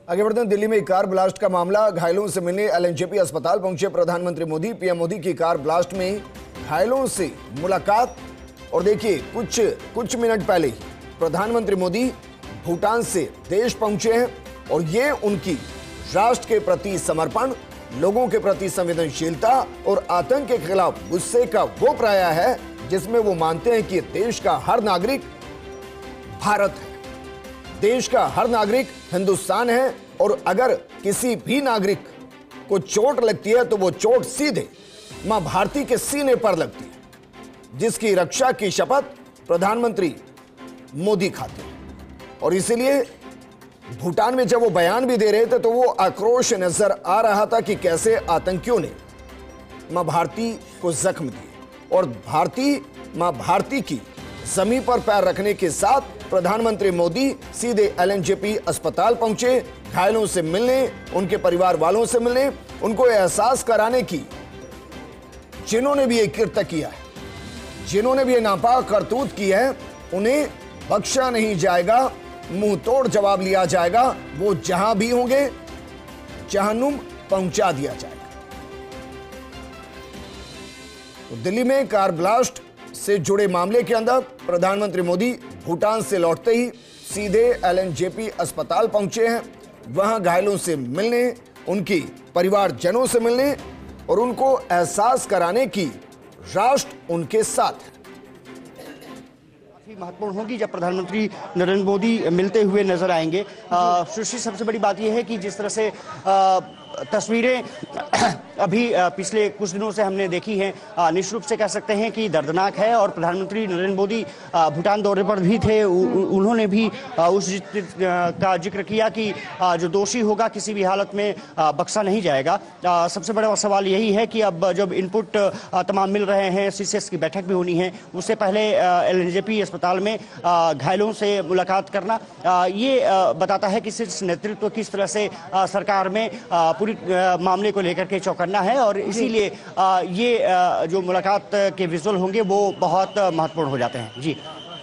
आगे बढ़ते हैं। दिल्ली में एक कार ब्लास्ट का मामला, घायलों से मिलने एलएनजेपी अस्पताल पहुंचे प्रधानमंत्री मोदी। पीएम मोदी की कार ब्लास्ट में घायलों से मुलाकात। और देखिए, कुछ मिनट पहले ही प्रधानमंत्री मोदी भूटान से देश पहुंचे हैं और ये उनकी राष्ट्र के प्रति समर्पण, लोगों के प्रति संवेदनशीलता और आतंक के खिलाफ गुस्से का वो प्रयास है जिसमें वो मानते हैं कि देश का हर नागरिक भारत है, देश का हर नागरिक हिंदुस्तान है और अगर किसी भी नागरिक को चोट लगती है तो वो चोट सीधे मां भारती के सीने पर लगती है, जिसकी रक्षा की शपथ प्रधानमंत्री मोदी खाते हैं। और इसीलिए भूटान में जब वो बयान भी दे रहे थे तो वो आक्रोश नजर आ रहा था कि कैसे आतंकियों ने मां भारती को जख्म दिए और मां भारती की जमीन पर पैर रखने के साथ प्रधानमंत्री मोदी सीधे एलएनजेपी अस्पताल पहुंचे, घायलों से मिलने, उनके परिवार वालों से मिलने, उनको एहसास कराने की जिन्होंने भी ये कृत्य किया है, जिन्होंने भी ये नापाक करतूत की है, उन्हें बख्शा नहीं जाएगा, मुंह तोड़ जवाब लिया जाएगा। वो जहां भी होंगे जहन्नुम पहुंचा दिया जाएगा। तो दिल्ली में कार ब्लास्ट से जुड़े मामले के अंदर प्रधानमंत्री मोदी भूटान से लौटते ही सीधे एलएनजेपी अस्पताल पहुंचे हैं। वहां घायलों से मिलने, उनकी परिवारजनों से मिलने और उनको एहसास कराने की राष्ट्र उनके साथ है। महत्वपूर्ण होगी जब प्रधानमंत्री नरेंद्र मोदी मिलते हुए नजर आएंगे। सुश्री, सबसे बड़ी बात यह है कि जिस तरह से तस्वीरें अभी पिछले कुछ दिनों से हमने देखी हैं, निश्चित रूप से कह सकते हैं कि दर्दनाक है। और प्रधानमंत्री नरेंद्र मोदी भूटान दौरे पर भी थे, उन्होंने भी उस का जिक्र किया कि जो दोषी होगा किसी भी हालत में बख्शा नहीं जाएगा। सबसे बड़ा सवाल यही है कि अब जब इनपुट तमाम मिल रहे हैं, सीसीएस की बैठक भी होनी है, उससे पहले एलएनजेपी अस्पताल में घायलों से मुलाकात करना ये बताता है कि नेतृत्व किस तरह से सरकार में पूरी मामले को लेकर के चौकन्ना है। और इसीलिए ये जो मुलाकात के विजुअल होंगे वो बहुत महत्वपूर्ण हो जाते हैं। जी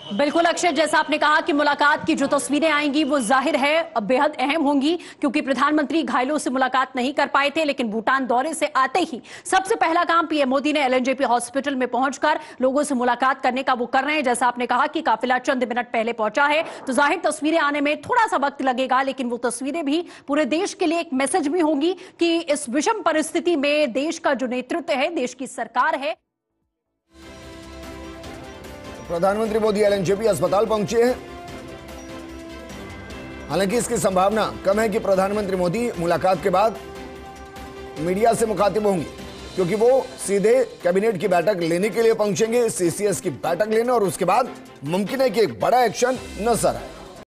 बिल्कुल अक्षय, जैसा आपने कहा कि मुलाकात की जो तस्वीरें आएंगी वो जाहिर है बेहद अहम होंगी, क्योंकि प्रधानमंत्री घायलों से मुलाकात नहीं कर पाए थे। लेकिन भूटान दौरे से आते ही सबसे पहला काम पीएम मोदी ने एलएनजेपी हॉस्पिटल में पहुंचकर लोगों से मुलाकात करने का वो कर रहे हैं। जैसा आपने कहा कि काफिला चंद मिनट पहले पहुंचा है, तो जाहिर तस्वीरें आने में थोड़ा सा वक्त लगेगा, लेकिन वो तस्वीरें भी पूरे देश के लिए एक मैसेज भी होंगी कि इस विषम परिस्थिति में देश का जो नेतृत्व है, देश की सरकार है। प्रधानमंत्री मोदी एलएनजेपी अस्पताल पहुंचे हैं। हालांकि इसकी संभावना कम है कि प्रधानमंत्री मोदी मुलाकात के बाद मीडिया से मुखातिब होंगे, क्योंकि वो सीधे कैबिनेट की बैठक लेने के लिए पहुंचेंगे, सीसीएस की बैठक लेने, और उसके बाद मुमकिन है कि एक बड़ा एक्शन नजर आए।